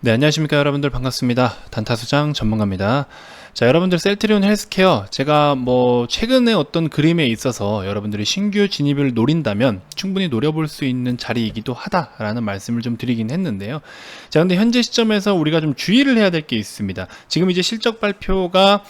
네, 안녕하십니까 여러분들. 반갑습니다. 단타수장 전문가입니다. 자, 여러분들, 셀트리온 헬스케어, 제가 최근에 어떤 그림에 있어서 여러분들이 신규 진입을 노린다면 충분히 노려볼 수 있는 자리이기도 하다라는 말씀을 좀 드리긴 했는데요. 자, 근데 현재 시점에서 우리가 좀 주의를 해야 될 게 있습니다. 지금 이제 실적 발표가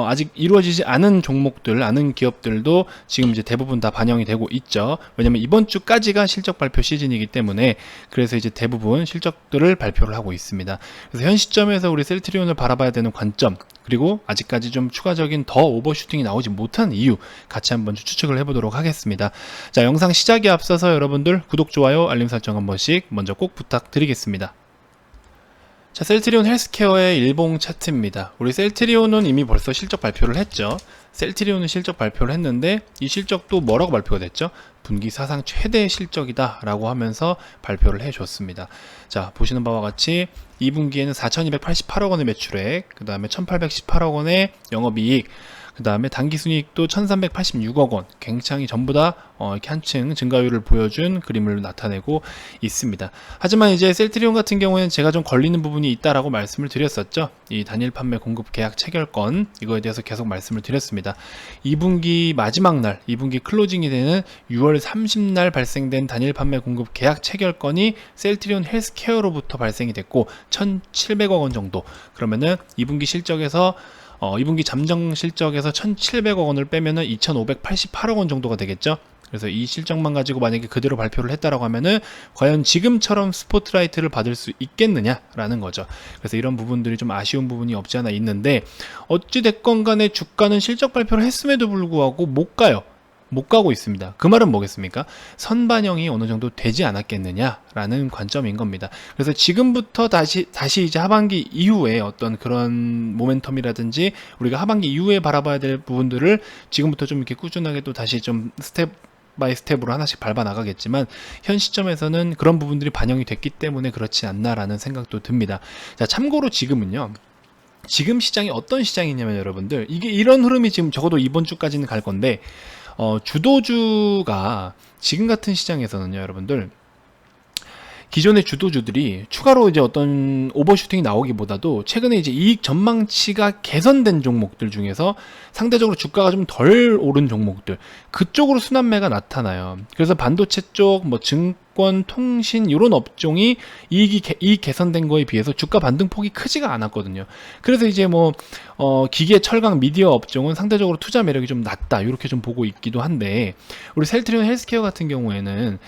아직 이루어지지 않은 종목들, 않은 기업들도 지금 이제 대부분 다 반영이 되고 있죠. 왜냐면 이번 주까지가 실적 발표 시즌이기 때문에, 그래서 이제 대부분 실적들을 발표를 하고 있습니다. 그래서 현 시점에서 우리 셀트리온을 바라봐야 되는 관점, 그리고 아직까지 좀 추가적인 더 오버슈팅이 나오지 못한 이유, 같이 한번 추측을 해보도록 하겠습니다. 자, 영상 시작에 앞서서 여러분들 구독, 좋아요, 알림 설정 한 번씩 먼저 꼭 부탁드리겠습니다. 자, 셀트리온 헬스케어의 일봉 차트입니다. 우리 셀트리온은 이미 벌써 실적 발표를 했죠. 셀트리온은 실적 발표를 했는데 이 실적도 뭐라고 발표가 됐죠? 분기 사상 최대 실적이다 라고 하면서 발표를 해줬습니다. 자, 보시는 바와 같이 2분기에는 4,288억 원의 매출액, 그 다음에 1,818억 원의 영업이익, 그 다음에 당기순이익도 1386억 원, 굉장히 전부 다 이렇게 한층 증가율을 보여준 그림을 나타내고 있습니다. 하지만 이제 셀트리온 같은 경우에는 제가 좀 걸리는 부분이 있다라고 말씀을 드렸었죠. 이 단일 판매 공급 계약 체결권, 이거에 대해서 계속 말씀을 드렸습니다. 2분기 마지막 날, 2분기 클로징이 되는 6월 30날 발생된 단일 판매 공급 계약 체결권이 셀트리온 헬스케어로부터 발생이 됐고 1,700억 원 정도. 그러면은 2분기 실적에서 2분기 잠정 실적에서 1,700억 원을 빼면은 2,588억 원 정도가 되겠죠. 그래서 이 실적만 가지고 만약에 그대로 발표를 했다라고 하면은 과연 지금처럼 스포트라이트를 받을 수 있겠느냐라는 거죠. 그래서 이런 부분들이 좀 아쉬운 부분이 없지 않아 있는데, 어찌됐건 간에 주가는 실적 발표를 했음에도 불구하고 못 가고 있습니다. 그 말은 뭐겠습니까? 선반영이 어느 정도 되지 않았겠느냐라는 관점인 겁니다. 그래서 지금부터 다시 이제 하반기 이후에 어떤 그런 모멘텀이라든지 우리가 하반기 이후에 바라봐야 될 부분들을 지금부터 좀 이렇게 꾸준하게 또 다시 좀 스텝 바이 스텝으로 하나씩 밟아 나가겠지만, 현 시점에서는 그런 부분들이 반영이 됐기 때문에 그렇지 않나라는 생각도 듭니다. 자, 참고로 지금은요, 지금 시장이 어떤 시장이냐면 여러분들, 이게 이런 흐름이 지금 적어도 이번 주까지는 갈 건데, 주도주가 지금 같은 시장에서는요, 여러분들, 기존의 주도주들이 추가로 이제 어떤 오버슈팅이 나오기보다도 최근에 이제 이익 전망치가 개선된 종목들 중에서 상대적으로 주가가 좀 덜 오른 종목들, 그쪽으로 순환매가 나타나요. 그래서 반도체 쪽, 증권, 통신 이런 업종이 이익 개선된 거에 비해서 주가 반등폭이 크지가 않았거든요. 그래서 이제 기계, 철강, 미디어 업종은 상대적으로 투자 매력이 좀 낮다, 이렇게 좀 보고 있기도 한데, 우리 셀트리온 헬스케어 같은 경우에는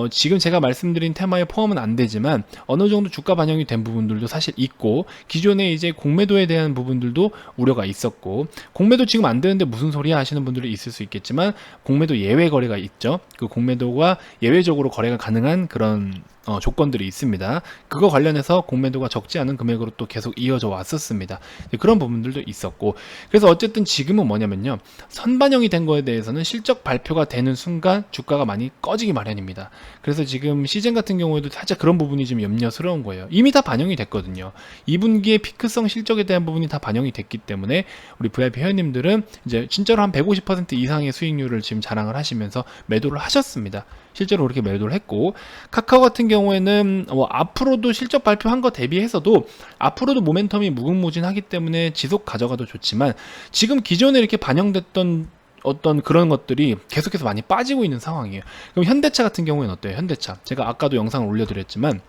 지금 제가 말씀드린 테마에 포함은 안 되지만 어느 정도 주가 반영이 된 부분들도 사실 있고, 기존에 이제 공매도에 대한 부분들도 우려가 있었고, 공매도 지금 안 되는데 무슨 소리야 하시는 분들이 있을 수 있겠지만, 공매도 예외 거래가 있죠. 그 공매도가 예외적으로 거래가 가능한 그런 조건들이 있습니다. 그거 관련해서 공매도가 적지 않은 금액으로 또 계속 이어져 왔었습니다. 그런 부분들도 있었고, 그래서 어쨌든 지금은 뭐냐면요, 선반영이 된 거에 대해서는 실적 발표가 되는 순간 주가가 많이 꺼지기 마련입니다. 그래서 지금 시즌 같은 경우에도 살짝 그런 부분이 좀 염려스러운 거예요. 이미 다 반영이 됐거든요. 2분기의 피크성 실적에 대한 부분이 다 반영이 됐기 때문에 우리 VIP 회원님들은 이제 진짜로 한 150% 이상의 수익률을 지금 자랑을 하시면서 매도를 하셨습니다. 실제로 그렇게 매도를 했고, 카카오 같은 경우에는 앞으로도 실적 발표한 거 대비해서도 앞으로도 모멘텀이 무궁무진하기 때문에 지속 가져가도 좋지만, 지금 기존에 이렇게 반영됐던 어떤 그런 것들이 계속해서 많이 빠지고 있는 상황이에요. 그럼 현대차 같은 경우에는 어때요? 현대차, 제가 아까도 영상을 올려드렸지만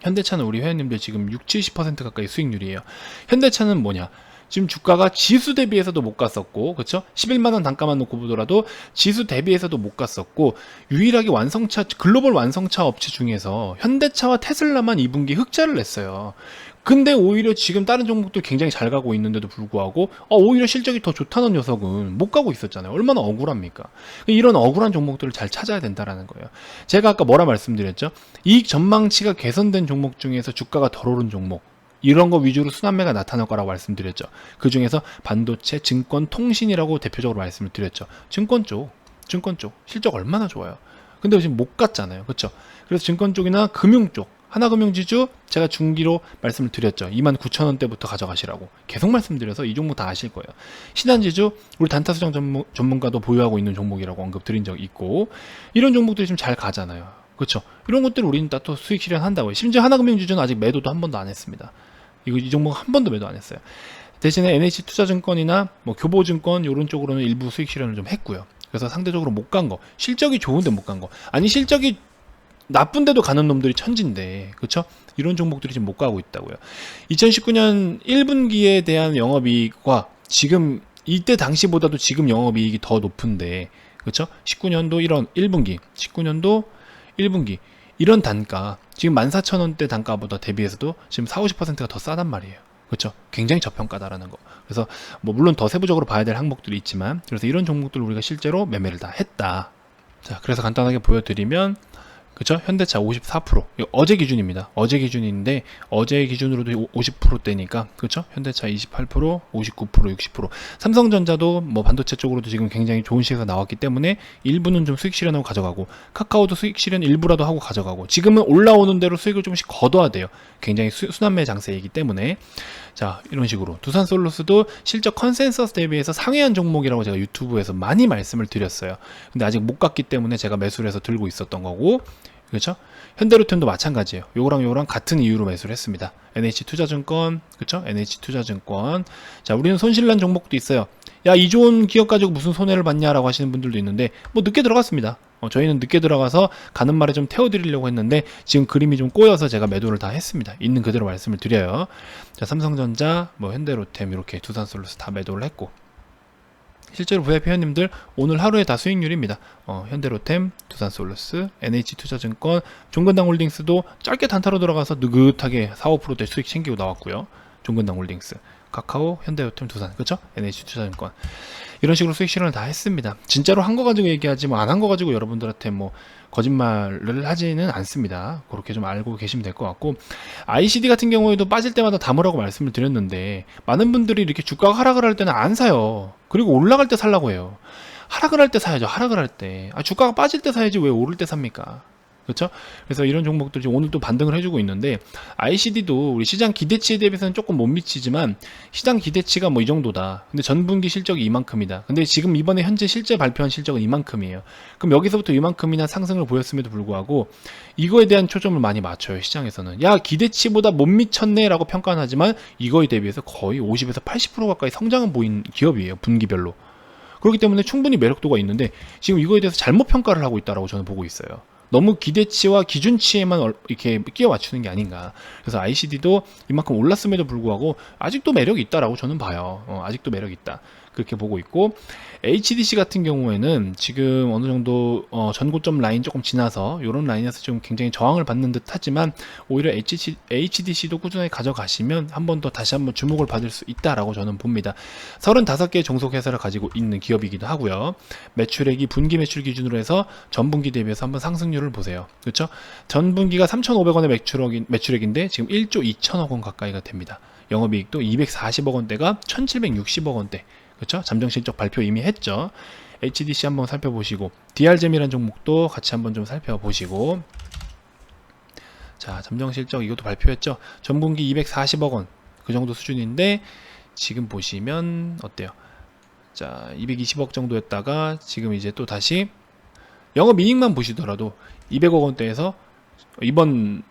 현대차는 우리 회원님들 지금 60-70% 가까이 수익률이에요. 현대차는 뭐냐, 지금 주가가 지수 대비해서도 못 갔었고, 그쵸? 11만원 단가만 놓고 보더라도 지수 대비해서도 못 갔었고, 유일하게 글로벌 완성차 업체 중에서 현대차와 테슬라만 2분기 흑자를 냈어요. 근데 오히려 지금 다른 종목도 굉장히 잘 가고 있는데도 불구하고 오히려 실적이 더 좋다는 녀석은 못 가고 있었잖아요. 얼마나 억울합니까? 이런 억울한 종목들을 잘 찾아야 된다는 거예요. 제가 아까 뭐라 말씀드렸죠? 이익 전망치가 개선된 종목 중에서 주가가 덜 오른 종목, 이런 거 위주로 순환매가 나타날 거라고 말씀드렸죠. 그 중에서 반도체, 증권, 통신이라고 대표적으로 말씀을 드렸죠. 증권 쪽 실적 얼마나 좋아요. 근데 지금 못 갔잖아요. 그렇죠? 그래서 증권 쪽이나 금융 쪽, 하나금융지주 제가 중기로 말씀을 드렸죠. 29,000원대부터 가져가시라고 계속 말씀드려서 이 종목 다 아실 거예요. 신한지주, 우리 단타수장 전문가도 보유하고 있는 종목이라고 언급드린 적이 있고, 이런 종목들이 좀 잘 가잖아요. 그렇죠? 이런 것들 우리는 또 수익 실현한다고요. 심지어 하나금융지주는 아직 매도도 한 번도 안 했습니다. 이 종목 한 번도 매도 안 했어요. 대신에 NH투자증권이나 뭐 교보증권 이런 쪽으로는 일부 수익 실현을 좀 했고요. 그래서 상대적으로 못 간 거, 실적이 좋은데 못 간 거, 아니 실적이 나쁜데도 가는 놈들이 천진데, 그렇죠? 이런 종목들이 지금 못 가고 있다고요. 2019년 1분기에 대한 영업이익과 지금 이때 당시보다도 지금 영업이익이 더 높은데, 그렇죠? 19년도 이런 1분기, 19년도 1분기 이런 단가, 지금 14,000원대 단가보다 대비해서도 지금 40-50%가 더 싸단 말이에요. 그렇죠? 굉장히 저평가다라는 거. 그래서 뭐 물론 더 세부적으로 봐야 될 항목들이 있지만, 그래서 이런 종목들 우리가 실제로 매매를 다 했다. 자, 그래서 간단하게 보여드리면, 그쵸? 현대차 54%. 이거 어제 기준입니다. 어제 기준인데, 어제 기준으로도 50%대니까, 그쵸? 현대차 28%, 59%, 60%. 삼성전자도 뭐 반도체 쪽으로도 지금 굉장히 좋은 시세가 나왔기 때문에 일부는 좀 수익 실현하고 가져가고, 카카오도 수익 실현 일부라도 하고 가져가고, 지금은 올라오는 대로 수익을 조금씩 거둬야 돼요. 굉장히 순환매 장세이기 때문에. 자, 이런 식으로. 두산솔루스도 실적 컨센서스 대비해서 상회한 종목이라고 제가 유튜브에서 많이 말씀을 드렸어요. 근데 아직 못 갔기 때문에 제가 매수를 해서 들고 있었던 거고, 그렇죠? 현대로템도 마찬가지예요. 요거랑 같은 이유로 매수를 했습니다. NH투자증권, 그렇죠? NH투자증권. 자, 우리는 손실난 종목도 있어요. 야, 이 좋은 기업 가지고 무슨 손해를 봤냐라고 하시는 분들도 있는데, 뭐 늦게 들어갔습니다. 저희는 늦게 들어가서 가는 말에 좀 태워드리려고 했는데, 지금 그림이 좀 꼬여서 제가 매도를 다 했습니다. 있는 그대로 말씀을 드려요. 자, 삼성전자, 뭐 현대로템, 이렇게 두산솔루스 다 매도를 했고, 실제로 VIP 회원님들 오늘 하루에 다 수익률입니다. 현대로템, 두산솔루스, NH투자증권, 종근당홀딩스도 짧게 단타로 들어가서 느긋하게 4-5%대 수익 챙기고 나왔고요. 종근당홀딩스, 카카오, 현대로템, 두산, 그렇죠? NH투자증권 이런 식으로 수익 실현을 다 했습니다. 진짜로 한 거 가지고 얘기하지 뭐 안 한 거 가지고 여러분들한테 뭐 거짓말을 하지는 않습니다. 그렇게 좀 알고 계시면 될 것 같고, ICD 같은 경우에도 빠질 때마다 담으라고 말씀을 드렸는데, 많은 분들이 이렇게 주가가 하락을 할 때는 안 사요. 그리고 올라갈 때 살라고 해요. 하락을 할 때 사야죠. 하락을 할 때. 주가가 빠질 때 사야지 왜 오를 때 삽니까? 그렇죠? 그래서 이런 종목들이 오늘 또 반등을 해주고 있는데, ICD도 우리 시장 기대치에 대비해서는 조금 못 미치지만, 시장 기대치가 뭐 이 정도다. 근데 전분기 실적이 이만큼이다. 근데 지금 이번에 현재 실제 발표한 실적은 이만큼이에요. 그럼 여기서부터 이만큼이나 상승을 보였음에도 불구하고 이거에 대한 초점을 많이 맞춰요. 시장에서는 야, 기대치보다 못 미쳤네 라고 평가는 하지만, 이거에 대비해서 거의 50에서 80% 가까이 성장은 보인 기업이에요. 분기별로. 그렇기 때문에 충분히 매력도가 있는데, 지금 이거에 대해서 잘못 평가를 하고 있다라고 저는 보고 있어요. 너무 기대치와 기준치에만 이렇게 끼워 맞추는 게 아닌가. 그래서 ICD도 이만큼 올랐음에도 불구하고 아직도 매력이 있다라고 저는 봐요. 아직도 매력이 있다. 그렇게 보고 있고, HDC 같은 경우에는 지금 어느 정도 전고점 라인 조금 지나서 이런 라인에서 좀 굉장히 저항을 받는 듯 하지만, 오히려 HDC도 꾸준하게 가져가시면 한 번 더 다시 한번 주목을 받을 수 있다라고 저는 봅니다. 35개의 종속회사를 가지고 있는 기업이기도 하고요. 매출액이 분기 매출 기준으로 해서 전분기 대비해서 한번 상승률을 보세요. 그렇죠? 전분기가 3,500원의 매출액인데 지금 1조 2천억 원 가까이가 됩니다. 영업이익도 240억 원대가 1,760억 원대. 그렇죠? 잠정실적 발표 이미 했죠. HDC 한번 살펴보시고, DR잼이라는 종목도 같이 한번 좀 살펴보시고, 자, 잠정실적 이것도 발표했죠. 전분기 240억 원 그 정도 수준인데, 지금 보시면 어때요? 자, 220억 정도였다가 지금 이제 또 다시 영업이익만 보시더라도 200억 원대에서 이번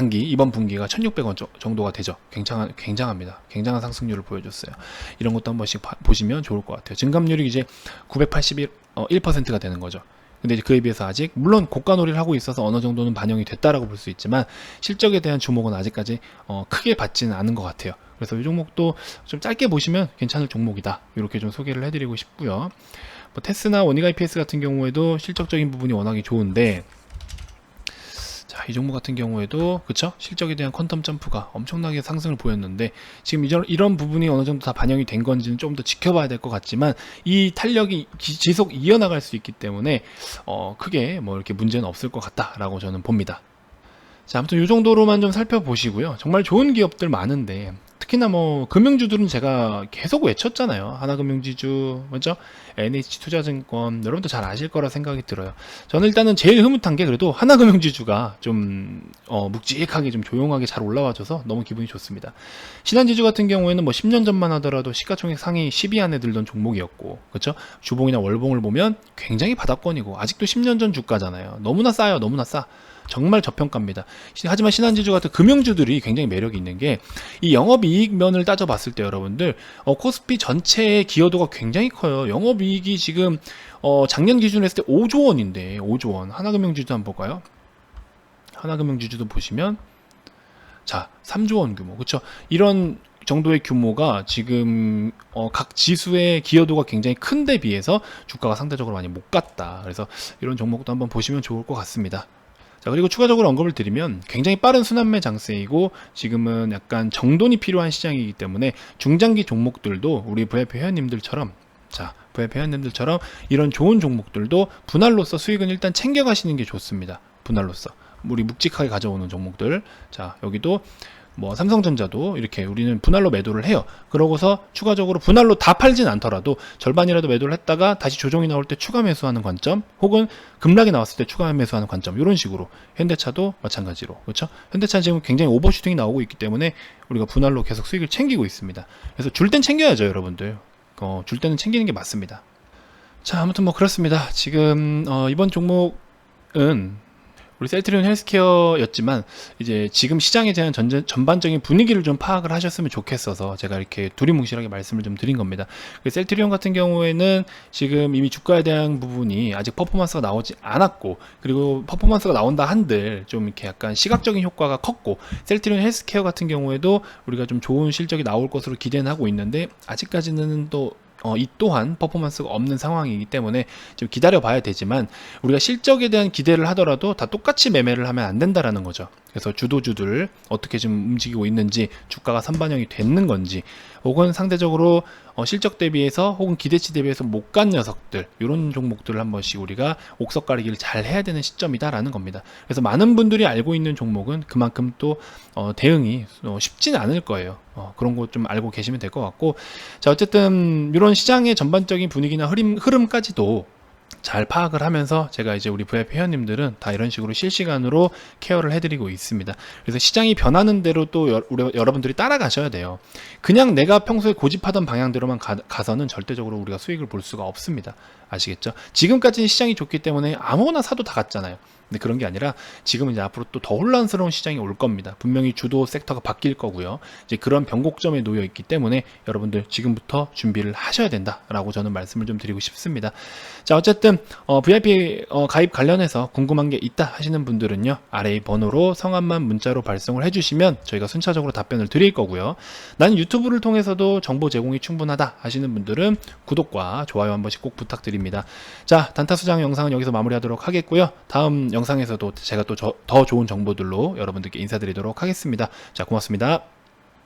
이번 분기가 1,600원 정도가 되죠. 굉장합니다. 굉장한 상승률을 보여줬어요. 이런 것도 한 번씩 보시면 좋을 것 같아요. 증감률이 이제 981%가 되는 거죠. 근데 이제 그에 비해서 아직 물론 고가놀이를 하고 있어서 어느 정도는 반영이 됐다라고 볼 수 있지만, 실적에 대한 주목은 아직까지 크게 받지는 않은 것 같아요. 그래서 이 종목도 좀 짧게 보시면 괜찮을 종목이다. 이렇게 좀 소개를 해드리고 싶고요. 뭐 테스나 원익 IPS 같은 경우에도 실적적인 부분이 워낙에 좋은데, 자, 이 종목 같은 경우에도 그쵸? 실적에 대한 퀀텀 점프가 엄청나게 상승을 보였는데, 지금 이런 부분이 어느 정도 다 반영이 된 건지는 좀 더 지켜봐야 될 것 같지만, 이 탄력이 지속 이어나갈 수 있기 때문에 크게 뭐 이렇게 문제는 없을 것 같다라고 저는 봅니다. 자, 아무튼 이 정도로만 좀 살펴보시고요. 정말 좋은 기업들 많은데, 특히 특히나 뭐 금융주들은 제가 계속 외쳤잖아요. 하나금융지주, 먼저 NH투자증권, 여러분도 잘 아실 거라 생각이 들어요. 저는 일단은 제일 흐뭇한 게 그래도 하나금융지주가 좀 묵직하게 좀 조용하게 잘 올라와줘서 너무 기분이 좋습니다. 신한지주 같은 경우에는 뭐 10년 전만 하더라도 시가총액 상위 10위 안에 들던 종목이었고, 그렇죠? 주봉이나 월봉을 보면 굉장히 바닥권이고 아직도 10년 전 주가잖아요. 너무나 싸요, 너무나 싸. 정말 저평가입니다. 하지만 신한지주 같은 금융주들이 굉장히 매력이 있는 게 이 영업이익 면을 따져봤을 때 여러분들 코스피 전체의 기여도가 굉장히 커요. 영업이익이 지금 작년 기준으로 했을 때 5조 원인데 5조 원. 하나금융지주도 한번 볼까요? 하나금융지주도 보시면 자 3조 원 규모, 그렇죠? 이런 정도의 규모가 지금 각 지수의 기여도가 굉장히 큰 데 비해서 주가가 상대적으로 많이 못 갔다. 그래서 이런 종목도 한번 보시면 좋을 것 같습니다. 자, 그리고 추가적으로 언급을 드리면 굉장히 빠른 순환매 장세이고 지금은 약간 정돈이 필요한 시장이기 때문에 중장기 종목들도 우리 VIP 회원님들처럼 VIP 회원님들처럼 이런 좋은 종목들도 분할로서 수익은 일단 챙겨가시는 게 좋습니다. 분할로서 우리 묵직하게 가져오는 종목들. 자, 여기도 뭐 삼성전자도 이렇게 우리는 분할로 매도를 해요. 그러고서 추가적으로 분할로 다 팔진 않더라도 절반이라도 매도를 했다가 다시 조정이 나올 때 추가 매수하는 관점, 혹은 급락이 나왔을 때 추가 매수하는 관점, 이런 식으로. 현대차도 마찬가지로, 그렇죠? 현대차는 지금 굉장히 오버슈팅이 나오고 있기 때문에 우리가 분할로 계속 수익을 챙기고 있습니다. 그래서 줄 땐 챙겨야죠, 여러분들. 줄 때는 챙기는 게 맞습니다. 자, 아무튼 뭐 그렇습니다. 지금 이번 종목은 우리 셀트리온 헬스케어였지만 이제 지금 시장에 대한 전반적인 분위기를 좀 파악을 하셨으면 좋겠어서 제가 이렇게 두리뭉실하게 말씀을 좀 드린 겁니다. 셀트리온 같은 경우에는 지금 이미 주가에 대한 부분이 아직 퍼포먼스가 나오지 않았고, 그리고 퍼포먼스가 나온다 한들 좀 이렇게 약간 시각적인 효과가 컸고, 셀트리온 헬스케어 같은 경우에도 우리가 좀 좋은 실적이 나올 것으로 기대는 하고 있는데 아직까지는 또 이 또한 퍼포먼스가 없는 상황이기 때문에 좀 기다려 봐야 되지만, 우리가 실적에 대한 기대를 하더라도 다 똑같이 매매를 하면 안 된다라는 거죠. 그래서 주도주들 어떻게 좀 움직이고 있는지, 주가가 선반영이 됐는 건지, 혹은 상대적으로 실적 대비해서 혹은 기대치 대비해서 못 간 녀석들, 이런 종목들을 한 번씩 우리가 옥석 가리기를 잘 해야 되는 시점이다라는 겁니다. 그래서 많은 분들이 알고 있는 종목은 그만큼 또 대응이 쉽지는 않을 거예요. 그런 거 좀 알고 계시면 될 것 같고, 자, 어쨌든 이런 시장의 전반적인 분위기나 흐름까지도 잘 파악을 하면서 제가 이제 우리 VIP 회원님들은 다 이런 식으로 실시간으로 케어를 해드리고 있습니다. 그래서 시장이 변하는 대로 또 여러분들이 따라가셔야 돼요. 그냥 내가 평소에 고집하던 방향대로만 가서는 절대적으로 우리가 수익을 볼 수가 없습니다. 아시겠죠? 지금까지는 시장이 좋기 때문에 아무거나 사도 다 갔잖아요. 근데 그런 게 아니라 지금은 이제 앞으로 또 더 혼란스러운 시장이 올 겁니다. 분명히 주도 섹터가 바뀔 거고요. 이제 그런 변곡점에 놓여 있기 때문에 여러분들 지금부터 준비를 하셔야 된다라고 저는 말씀을 좀 드리고 싶습니다. 자, 어쨌든 VIP 가입 관련해서 궁금한 게 있다 하시는 분들은요, 아래 이 번호로 성함만 문자로 발송을 해주시면 저희가 순차적으로 답변을 드릴 거고요. 나는 유튜브를 통해서도 정보 제공이 충분하다 하시는 분들은 구독과 좋아요 한 번씩 꼭 부탁드립니다. 자, 단타수장 영상은 여기서 마무리하도록 하겠고요. 다음 영상에서도 제가 또 더 좋은 정보들로 여러분들께 인사드리도록 하겠습니다. 자, 고맙습니다.